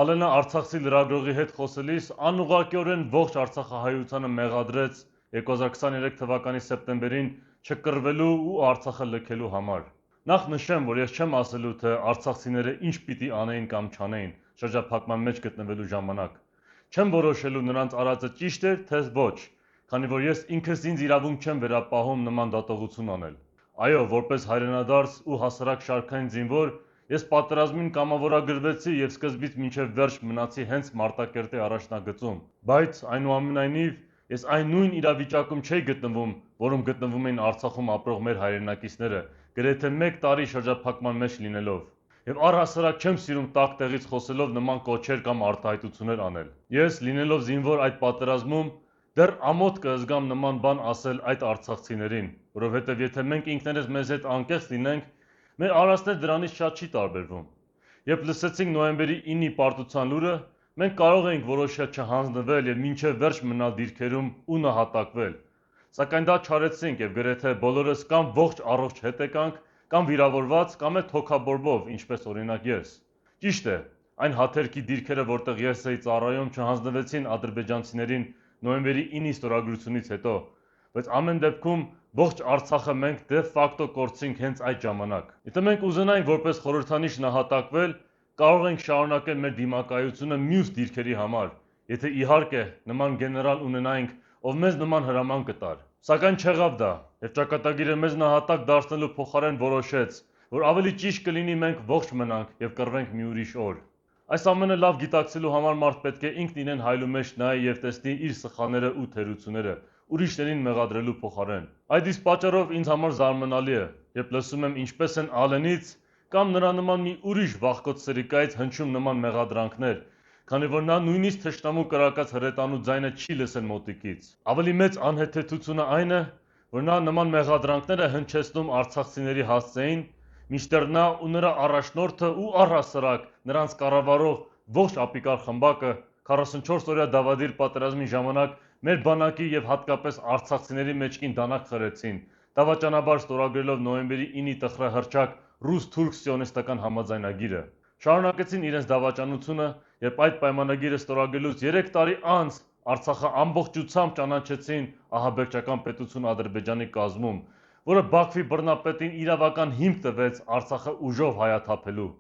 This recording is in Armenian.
Ալենը Արցախցի լրագրողի հետ խոսելիս անուղղակիորեն ողջ արցախահայությանը մեղադրեց 2023 թվականի սեպտեմբերին չկռվելու ու Արցախը լքելու համար։ Նախ նշեմ, որ ես չեմ ասելու, թե արցախցիները ինչ պիտի անեին կամ չանեին շրջափակման մեջ գտնվելու ժամանակ։ Չեմ որոշելու նրանց արածը ճիշտ էր, թե ոչ, քանի որ ես ինքս ինձ իրավունք չեմ վերապահում նման դատողություն անել։ Այո, որպես հայրենադարձ ու հասարակ շարքային զինվոր ես պատերազմին կամավորագրվեցի եւ սկզբից մինչեւ վերջ մնացի հենց Մարտակերտի առաջնագծում, բայց այնուամենայնիվ ես այն նույն իրավիճակում չէի գտնվում, որում գտնվում էին Արցախում ապրող մեր հայրենակիցները, գրեթե 1 տարի շրջափակման մեջ լինելով։ Եվ առհասարակ չեմ սիրում տակ տեղից խոսելով նման կոչեր կամ արտահայտություններ անել։ Ես լինելով զինվոր այդ պատերազմում դեռ ամոթ կզգամ նման բան ասել այդ արցախցիներին, որովհետեւ եթե մենք ինքներս մեզ հետ անկեղծ լինենք, մեր արածները դրանից շատ չի տարբերվում։ Երբ լսեցինք նոյեմբերի 9-ի պարտության լուրը, մենք կարող էինք որոշել չհանձնվել եւ մինչեւ վերջ մնալ դիրքերում ու նահատակվել։ Սակայն դա չարեցինք եւ գրեթե բոլորս կամ ողջ առողջ հետ եկանք, կամ վիրավորված, կամ էլ թոքաբորբով, ինչպես օրինակ ես։ Ճիշտ է, այն հաթերքի դիրքերը, որտեղ ես էի ծառայում, չհանձնվեցին ադրբեջանցիներին նոյեմբերի 9-ի ստորագրությունից հետո, բայց ամեն դեպքում ողջ Արցախը մենք դե ֆակտո կորցրինք հենց այդ ժամանակ։ Եթե մենք ուզենայինք որպես խորհրդանիշ նահատակվել, կարող ենք շարունակել մեր դիմակայությունը մյուս դիրքերի համար, եթե իհարկե նման գեներալ ունենայինք, ով մեզ նման հրաման կտար։ Սակայն չեղավ դա, եւ ճակատագիրը մեզ նահատակ դարձնելու փոխարեն որոշեց, որ ավելի ճիշտ կլինի մենք ողջ մնանք եւ կռվենք մի ուրիշ օր։ Այս ամենը լավ գիտակցելու համար մարդ պետք է ինքն իրեն հայլու մեջ նայի եւ տեսնի իր սխալները ու թերությունները, ուրիշներին մեղադրելու փոխարեն։ Այդ իսկ պատճառով ինձ համար զարմանալի է, երբ լսում եմ ինչպես են Ալենից կամ նրա նման մի ուրիշ վախկոտ սրիկայից հնչում նման մեղադրանքներ, քանի որ նա նույնիսկ թշնամու կրակած հրետանու ձայնը չի լսել մոտիկից։ Ավելի մեծ անհեթեթությունը այն է, որ նա նման մեղադրանքները հնչեցնում արցախցիների հասցեին, մինչդեռ նա ու նրա առաջնորդը ու առհասարակ նրանց կառավարող ողջ ապիկար խմբակը 44-օրյա դավադիր պատերազմի ժամանակ մեր բանակի եւ հատկապես արցախցիների մեջքին դանակ խրեցին, դավաճանաբար ստորագրելով նոյեմբերի 9-ի տխրահռչակ ռուս-թուրք սիոնիստական համաձայնագիրը։ Շարունակեցին իրենց դավաճանությունը, երբ այդ պայմանագիրը ստորագրելուց 3 տարի անց Արցախը ամբողջությամբ ճանաչեցին ահաբեկչական պետություն Ադրբեջանի կազմում, որը Բաքվի բռնապետին իրավական հիմք տվեց Արցախը ուժով հայաթափելու։